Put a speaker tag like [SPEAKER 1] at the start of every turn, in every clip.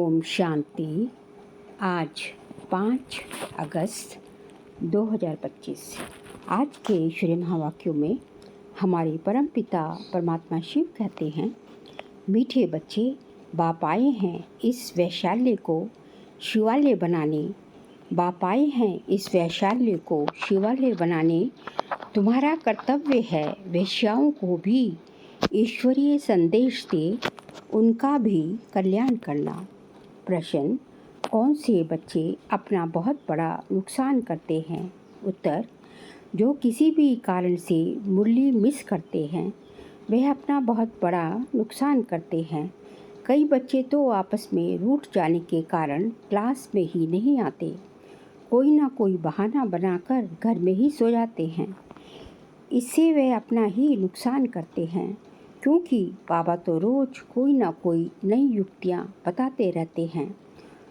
[SPEAKER 1] ओम शांति। आज 5 अगस्त 2025। आज के श्री महावाक्यों में हमारे परम पिता परमात्मा शिव कहते हैं, मीठे बच्चे, बाप आए हैं इस वैशाल्य को शिवालय बनाने। बाप आए हैं इस वैशाल्य को शिवालय बनाने। तुम्हारा कर्तव्य है वेश्याओं को भी ईश्वरीय संदेश दे, उनका भी कल्याण करना। प्रश्न, कौन से बच्चे अपना बहुत बड़ा नुकसान करते हैं? उत्तर, जो किसी भी कारण से मुरली मिस करते हैं वह अपना बहुत बड़ा नुकसान करते हैं। कई बच्चे तो आपस में रूठ जाने के कारण क्लास में ही नहीं आते, कोई ना कोई बहाना बनाकर घर में ही सो जाते हैं। इससे वे अपना ही नुकसान करते हैं, क्योंकि बाबा तो रोज़ कोई ना कोई नई युक्तियाँ बताते रहते हैं।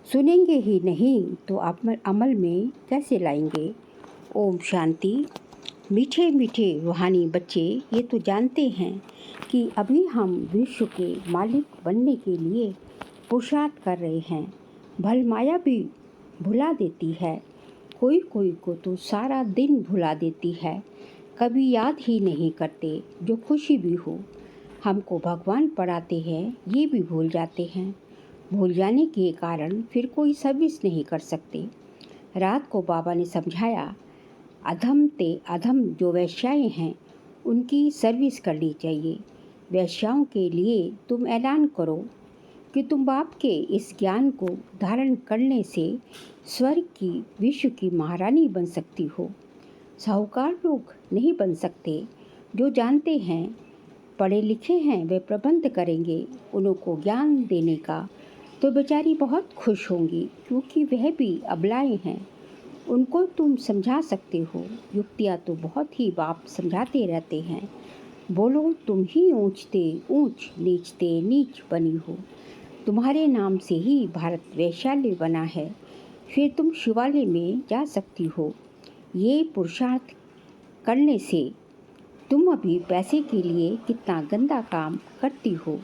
[SPEAKER 1] सुनेंगे ही नहीं तो अमल में कैसे लाएंगे? ओम शांति। मीठे मीठे रूहानी बच्चे ये तो जानते हैं कि अभी हम विश्व के मालिक बनने के लिए पुरुषार्थ कर रहे हैं। भल माया भी भुला देती है, कोई कोई को तो सारा दिन भुला देती है, कभी याद ही नहीं करते जो खुशी भी हो। हमको भगवान पढ़ाते हैं ये भी भूल जाते हैं। भूल जाने के कारण फिर कोई सर्विस नहीं कर सकते। रात को बाबा ने समझाया, अधम ते अधम जो वैश्याएँ हैं उनकी सर्विस करनी चाहिए। वैश्याओं के लिए तुम ऐलान करो कि तुम बाप के इस ज्ञान को धारण करने से स्वर्ग की विश्व की महारानी बन सकती हो। साहूकार लोग नहीं बन सकते, जो जानते हैं पढ़े लिखे हैं वे प्रबंध करेंगे उनको ज्ञान देने का, तो बेचारी बहुत खुश होंगी, क्योंकि वह भी अबलाएं हैं। उनको तुम समझा सकते हो। युक्तियाँ तो बहुत ही बाप समझाते रहते हैं। बोलो तुम ही ऊंचते ऊंच नीचते नीच बनी हो। तुम्हारे नाम से ही भारत वैशाल्य बना है, फिर तुम शिवालय में जा सकती हो। ये पुरुषार्थ करने से तुम अभी पैसे के लिए कितना गंदा काम करती हो,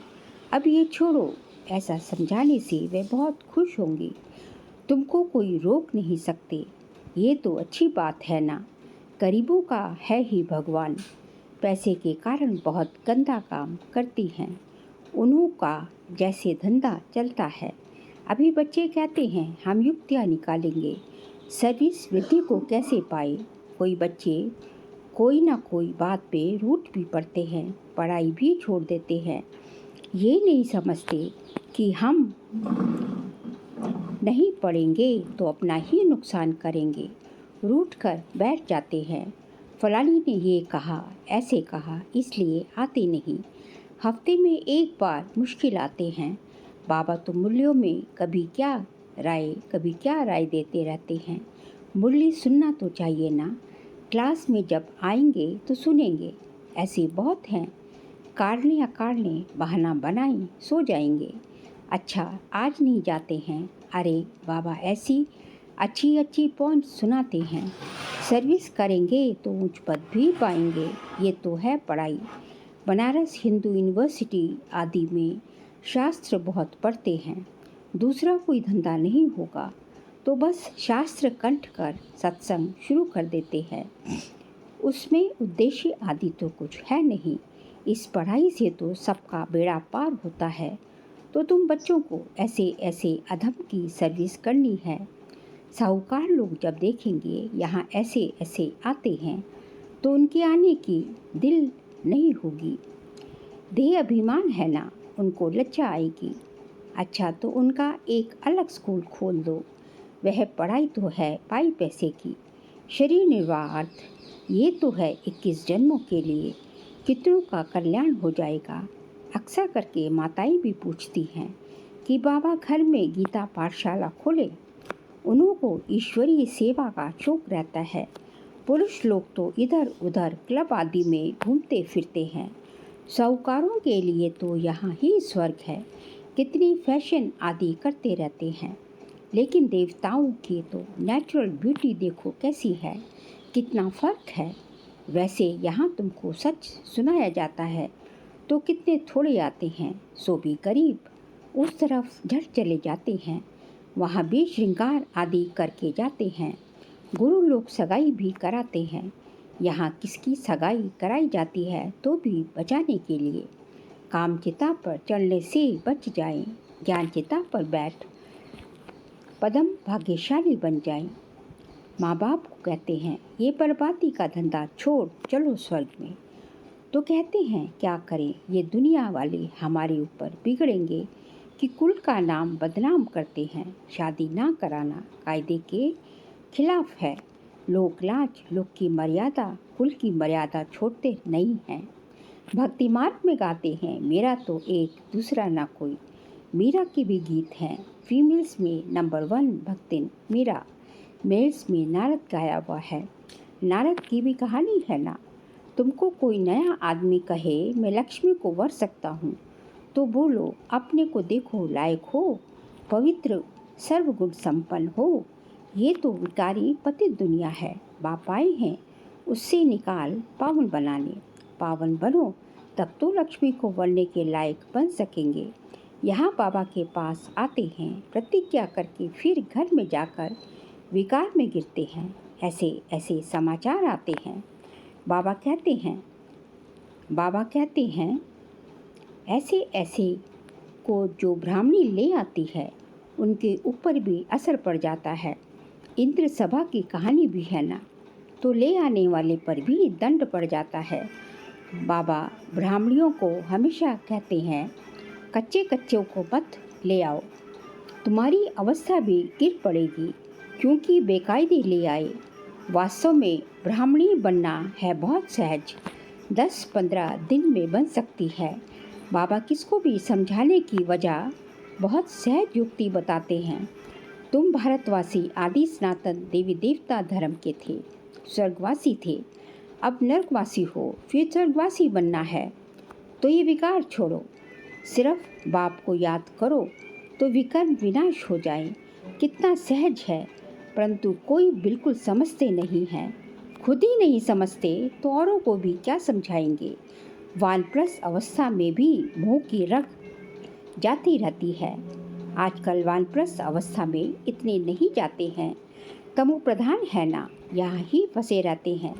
[SPEAKER 1] अब ये छोड़ो। ऐसा समझाने से वे बहुत खुश होंगी। तुमको कोई रोक नहीं सकते, ये तो अच्छी बात है ना। गरीबों का है ही भगवान, पैसे के कारण बहुत गंदा काम करती हैं। उन्हों का जैसे धंधा चलता है। अभी बच्चे कहते हैं हम युक्तियाँ निकालेंगे, सर्विस वृद्धि को कैसे पाए। कोई बच्चे कोई ना कोई बात पे रूठ भी पड़ते हैं, पढ़ाई भी छोड़ देते हैं। ये नहीं समझते कि हम नहीं पढ़ेंगे तो अपना ही नुकसान करेंगे, रूठ कर बैठ जाते हैं। फलानी ने ये कहा, ऐसे कहा, इसलिए आते नहीं। हफ्ते में एक बार मुश्किल आते हैं। बाबा तो मुरलियों में कभी क्या राय देते रहते हैं। मुरली सुनना तो चाहिए ना। क्लास में जब आएंगे तो सुनेंगे। ऐसे बहुत हैं, कारने अकारने बहाना बनाई सो जाएंगे। अच्छा आज नहीं जाते हैं, अरे बाबा ऐसी अच्छी पॉइंट सुनाते हैं। सर्विस करेंगे तो ऊंच पद भी पाएंगे, ये तो है पढ़ाई। बनारस हिंदू यूनिवर्सिटी आदि में शास्त्र बहुत पढ़ते हैं, दूसरा कोई धंधा नहीं होगा तो बस शास्त्र कंठ कर सत्संग शुरू कर देते हैं। उसमें उद्देश्य आदि तो कुछ है नहीं। इस पढ़ाई से तो सबका बेड़ा पार होता है। तो तुम बच्चों को ऐसे ऐसे अधम की सर्विस करनी है। साहूकार लोग जब देखेंगे यहाँ ऐसे ऐसे आते हैं तो उनके आने की दिल नहीं होगी। देह अभिमान है ना, उनको लज्जा आएगी। अच्छा तो उनका एक अलग स्कूल खोल दो। वह पढ़ाई तो है पाई पैसे की, शरीर निर्वाहार्थ ये तो है 21 जन्मों के लिए। कितनों का कल्याण हो जाएगा। अक्सर करके माताएं भी पूछती हैं कि बाबा घर में गीता पाठशाला खोले। उन्हों को ईश्वरीय सेवा का शौक रहता है। पुरुष लोग तो इधर उधर क्लब आदि में घूमते फिरते हैं। साहूकारों के लिए तो यहाँ ही स्वर्ग है, कितनी फैशन आदि करते रहते हैं। लेकिन देवताओं की तो नेचुरल ब्यूटी देखो कैसी है, कितना फ़र्क है। वैसे यहाँ तुमको सच सुनाया जाता है तो कितने थोड़े आते हैं, सो भी गरीब। उस तरफ झट चले जाते हैं। वहाँ भी श्रृंगार आदि करके जाते हैं। गुरु लोग सगाई भी कराते हैं। यहाँ किसकी सगाई कराई जाती है तो भी बचाने के लिए। काम चिता पर चढ़ने से बच जाएं, ज्ञान चिता पर बैठ पदम भाग्यशाली बन जाएं। माँ बाप को कहते हैं ये बर्बादी का धंधा छोड़ चलो स्वर्ग में। तो कहते हैं क्या करें, ये दुनिया वाले हमारे ऊपर बिगड़ेंगे कि कुल का नाम बदनाम करते हैं। शादी ना कराना कायदे के खिलाफ है। लोक लाज, लोक की मर्यादा, कुल की मर्यादा छोड़ते नहीं हैं। भक्ति मार्ग में गाते हैं मेरा तो एक दूसरा ना कोई। मीरा के भी गीत हैं। फीमेल्स में नंबर 1 भक्तिन मीरा। मेल्स में नारद गाया हुआ है। नारद की भी कहानी है ना। तुमको कोई नया आदमी कहे मैं लक्ष्मी को वर सकता हूँ तो बोलो अपने को देखो लायक हो, पवित्र सर्वगुण संपन्न हो। ये तो विकारी पतित दुनिया है। बाप आए हैं उससे निकाल पावन बनाने। पावन बनो तब तो लक्ष्मी को वरने के लायक बन सकेंगे। यहाँ बाबा के पास आते हैं प्रतिज्ञा करके, फिर घर में जाकर विकार में गिरते हैं। ऐसे ऐसे समाचार आते हैं। बाबा कहते हैं ऐसे ऐसे को जो ब्राह्मणी ले आती है उनके ऊपर भी असर पड़ जाता है। इंद्र सभा की कहानी भी है ना, तो ले आने वाले पर भी दंड पड़ जाता है। बाबा ब्राह्मणियों को हमेशा कहते हैं कच्चे कच्चों को मत ले आओ, तुम्हारी अवस्था भी गिर पड़ेगी क्योंकि बेकायदे ले आए। वास्तव में ब्राह्मणी बनना है बहुत सहज, 10-15 दिन में बन सकती है। बाबा किसको भी समझाने की वजह बहुत सहज युक्ति बताते हैं। तुम भारतवासी आदि सनातन देवी देवता धर्म के थे, स्वर्गवासी थे, अब नरकवासी हो, फिर स्वर्गवासी बनना है तो ये विकार छोड़ो। सिर्फ बाप को याद करो तो विकर्म विनाश हो जाए। कितना सहज है, परंतु कोई बिल्कुल समझते नहीं हैं। खुद ही नहीं समझते तो औरों को भी क्या समझाएंगे। वानप्रस्थ अवस्था में भी मोह की रग जाती रहती है। आजकल वानप्रस्थ अवस्था में इतने नहीं जाते हैं, तमो प्रधान है ना, यहाँ ही फंसे रहते हैं।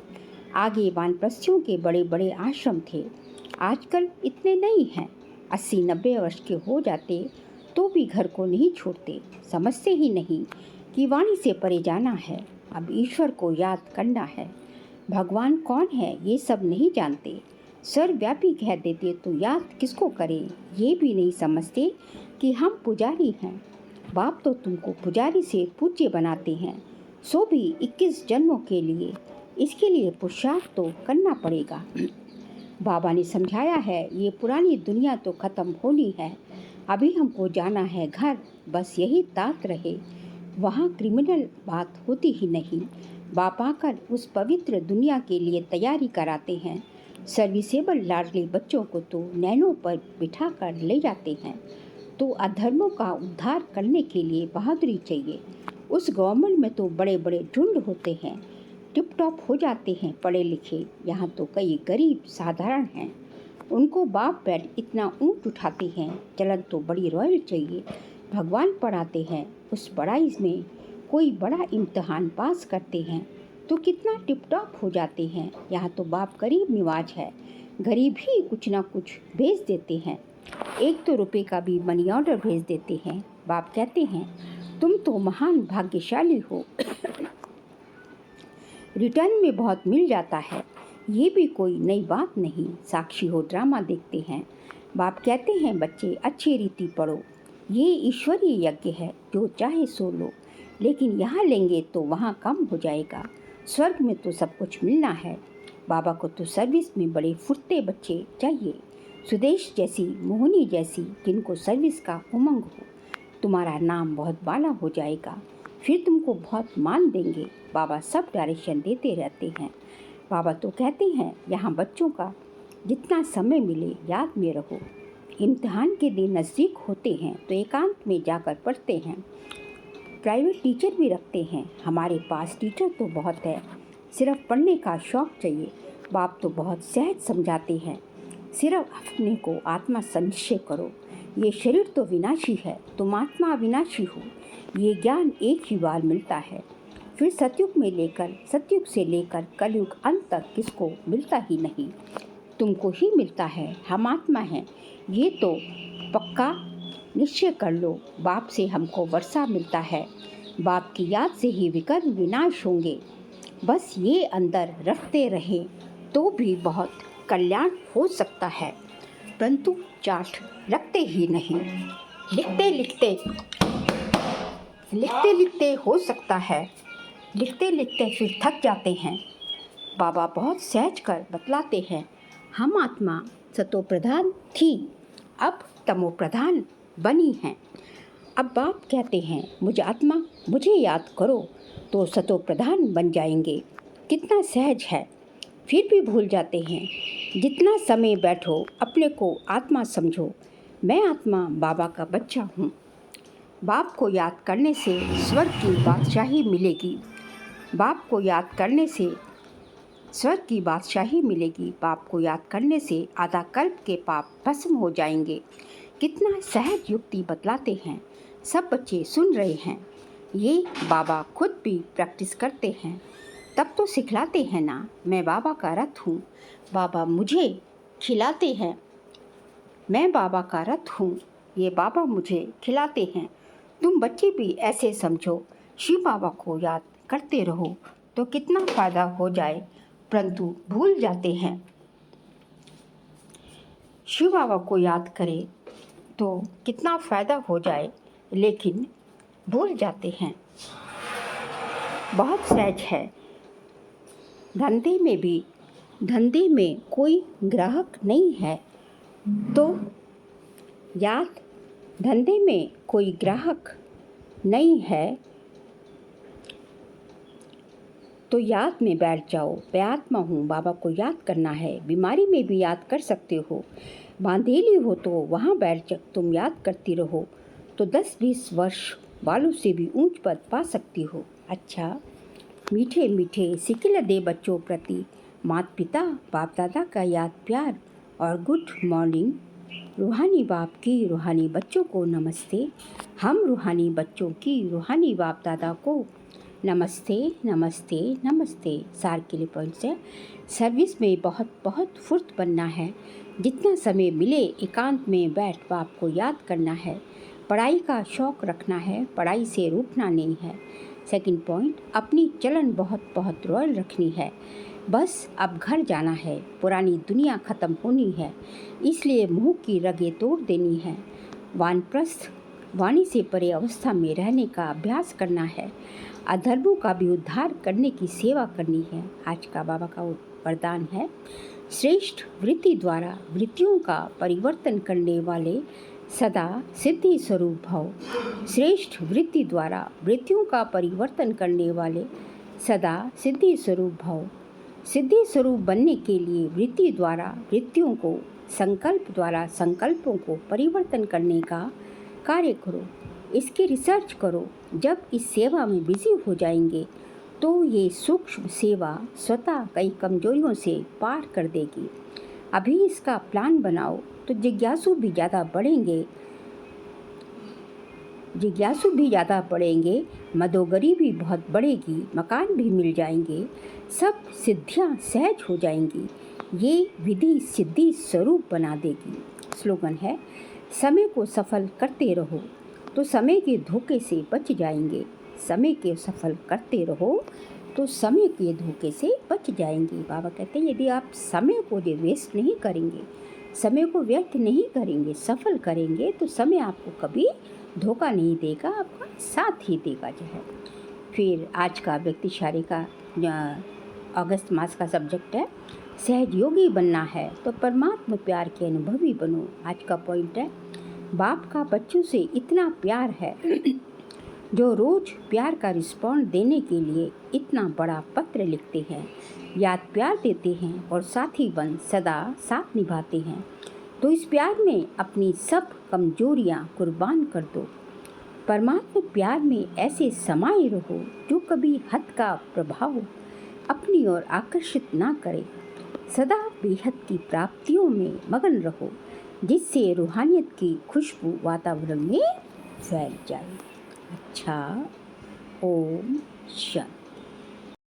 [SPEAKER 1] आगे वानप्रस्थियों के बड़े बड़े आश्रम थे, आजकल इतने नहीं हैं। 80-90 वर्ष के हो जाते तो भी घर को नहीं छोड़ते, समझते ही नहीं कि वाणी से परे जाना है, अब ईश्वर को याद करना है। भगवान कौन है ये सब नहीं जानते, सर्वव्यापी कह देते तो याद किसको करें, ये भी नहीं समझते कि हम पुजारी हैं। बाप तो तुमको पुजारी से पूज्य बनाते हैं, सो भी 21 जन्मों के लिए। इसके लिए पुरुषार्थ तो करना पड़ेगा। बाबा ने समझाया है ये पुरानी दुनिया तो ख़त्म होनी है, अभी हमको जाना है घर, बस यही तात रहे। वहाँ क्रिमिनल बात होती ही नहीं। बाप आकर उस पवित्र दुनिया के लिए तैयारी कराते हैं। सर्विसेबल लाडले बच्चों को तो नैनों पर बिठा कर ले जाते हैं। तो अधर्मों का उद्धार करने के लिए बहादुरी चाहिए। उस गवर्नमेंट में तो बड़े बड़े झुंड होते हैं, टिप टॉप हो जाते हैं पढ़े लिखे। यहाँ तो कई गरीब साधारण हैं, उनको बाप बैठ इतना ऊँट उठाते हैं। चलन तो बड़ी रॉयल चाहिए। भगवान पढ़ाते हैं, उस पढ़ाई में कोई बड़ा इम्तहान पास करते हैं तो कितना टिप टॉप हो जाते हैं। यहाँ तो बाप गरीब निवाज है, गरीब ही कुछ ना कुछ भेज देते हैं। 1-2 रुपये का भी मनी ऑर्डर भेज देते हैं। बाप कहते हैं तुम तो महान भाग्यशाली हो, रिटर्न में बहुत मिल जाता है, ये भी कोई नई बात नहीं। साक्षी हो ड्रामा देखते हैं। बाप कहते हैं बच्चे अच्छी रीति पढ़ो, ये ईश्वरीय यज्ञ है, जो चाहे सो लो, लेकिन यहाँ लेंगे तो वहाँ कम हो जाएगा। स्वर्ग में तो सब कुछ मिलना है। बाबा को तो सर्विस में बड़े फुर्ते बच्चे चाहिए, सुदेश जैसी, मोहनी जैसी, जिनको सर्विस का उमंग हो। तुम्हारा नाम बहुत बाला हो जाएगा, फिर तुमको बहुत मान देंगे। बाबा सब डायरेक्शन देते रहते हैं। बाबा तो कहते हैं यहाँ बच्चों का जितना समय मिले याद में रहो। इम्तिहान के दिन नज़दीक होते हैं तो एकांत में जाकर पढ़ते हैं। प्राइवेट टीचर भी रखते हैं। हमारे पास टीचर तो बहुत है, सिर्फ पढ़ने का शौक़ चाहिए। बाप तो बहुत सहज समझाते हैं, सिर्फ अपने को आत्मा संशय करो, ये शरीर तो विनाशी है, तुम आत्मा विनाशी हो। ये ज्ञान एक ही बार मिलता है। फिर सतयुग से लेकर कलयुग अंत तक किसको मिलता ही नहीं, तुमको ही मिलता है। हम आत्मा हैं, ये तो पक्का निश्चय कर लो। बाप से हमको वर्षा मिलता है, बाप की याद से ही विकर्म विनाश होंगे। बस ये अंदर रखते रहे तो भी बहुत कल्याण हो सकता है, परंतु चार्ट रखते ही नहीं। लिखते लिखते हो सकता है, लिखते लिखते फिर थक जाते हैं। बाबा बहुत सहज कर बतलाते हैं, हम आत्मा सतो प्रधान थी, अब तमो प्रधान बनी हैं। अब बाप कहते हैं, मुझे याद करो तो सतो प्रधान बन जाएंगे। कितना सहज है, फिर भी भूल जाते हैं। जितना समय बैठो अपने को आत्मा समझो। मैं आत्मा बाबा का बच्चा हूँ। बाप को याद करने से स्वर्ग की बादशाही मिलेगी। बाप को याद करने से स्वर्ग की बादशाही मिलेगी। बाप को याद करने से आधा कल्प के पाप भस्म हो जाएंगे। कितना सहज युक्ति बतलाते हैं, सब बच्चे सुन रहे हैं। ये बाबा खुद भी प्रैक्टिस करते हैं, तब तो सिखलाते हैं ना। मैं बाबा का रथ हूँ, बाबा मुझे खिलाते हैं। मैं बाबा का रथ हूँ, ये बाबा मुझे खिलाते हैं। तुम बच्चे भी ऐसे समझो, शिव बाबा को याद करते रहो तो कितना फ़ायदा हो जाए, परंतु भूल जाते हैं। शिव बाबा को याद करें तो कितना फ़ायदा हो जाए, लेकिन भूल जाते हैं। बहुत सहज है। धंधे में कोई ग्राहक नहीं है तो धंधे में कोई ग्राहक नहीं है तो याद में बैठ जाओ। मैं आत्मा हूँ, बाबा को याद करना है। बीमारी में भी याद कर सकते हो, बांधेली हो तो वहाँ बैठ तुम याद करती रहो तो 10-20 वर्ष वालों से भी ऊंच पद पा सकती हो। अच्छा, मीठे मीठे सिकिल दे बच्चों प्रति माता पिता बाप दादा का याद प्यार और गुड मॉर्निंग। रूहानी बाप की रूहानी बच्चों को नमस्ते। हम रूहानी बच्चों की रूहानी बाप दादा को नमस्ते नमस्ते नमस्ते। सार के लिए पॉइंट्स है, सर्विस में बहुत बहुत फुर्त बनना है। जितना समय मिले एकांत में बैठ बाप को याद करना है। पढ़ाई का शौक़ रखना है, पढ़ाई से रुकना नहीं है। सेकंड पॉइंट, अपनी चलन बहुत बहुत रॉयल रखनी है। बस अब घर जाना है, पुरानी दुनिया ख़त्म होनी है, इसलिए मुँह की रगें तोड़ देनी है। वानप्रस्थ वाणी से परे अवस्था में रहने का अभ्यास करना है। अधर्मों का भी उद्धार करने की सेवा करनी है। आज का बाबा का वरदान है, श्रेष्ठ वृत्ति द्वारा वृत्तियों का परिवर्तन करने वाले सदा सिद्धि स्वरूप भव। श्रेष्ठ वृत्ति द्वारा वृत्तियों का परिवर्तन करने वाले सदा सिद्धि स्वरूप भव। सिद्धि स्वरूप बनने के लिए वृत्ति द्वारा वृत्तियों को, संकल्प द्वारा संकल्पों को परिवर्तन करने का कार्य करो। इसकी रिसर्च करो। जब इस सेवा में बिजी हो जाएंगे तो ये सूक्ष्म सेवा स्वतः कई कमजोरियों से पार कर देगी। अभी इसका प्लान बनाओ तो जिज्ञासु भी ज़्यादा बढ़ेंगे, मदोगरी भी बहुत बढ़ेगी, मकान भी मिल जाएंगे, सब सिद्धियां सहज हो जाएंगी। ये विधि सिद्धि स्वरूप बना देगी। स्लोगन है, समय को सफल करते रहो तो समय के धोखे से बच जाएंगे। समय के सफल करते रहो तो समय के धोखे से बच जाएंगे। बाबा कहते हैं, यदि आप समय को वेस्ट नहीं करेंगे, समय को व्यर्थ नहीं करेंगे, सफल करेंगे तो समय आपको कभी धोखा नहीं देगा, आपका साथ ही देगा जो है। फिर आज का व्यक्तिशाली का अगस्त मास का सब्जेक्ट है, सहज योगी बनना है तो परमात्मा प्यार के अनुभवी बनो। आज का पॉइंट है, बाप का बच्चों से इतना प्यार है जो रोज़ प्यार का रिस्पॉन्ड देने के लिए इतना बड़ा पत्र लिखते हैं, याद प्यार देते हैं और साथी बन सदा साथ निभाते हैं। तो इस प्यार में अपनी सब कमजोरियां कुर्बान कर दो। परमात्मा प्यार में ऐसे समाये रहो जो कभी हद का प्रभाव अपनी ओर आकर्षित ना करे। सदा बेहद की प्राप्तियों में मगन रहो। जिससे रूहानियत की खुशबू वातावरण में फैल जाए। अच्छा, ओम शांति।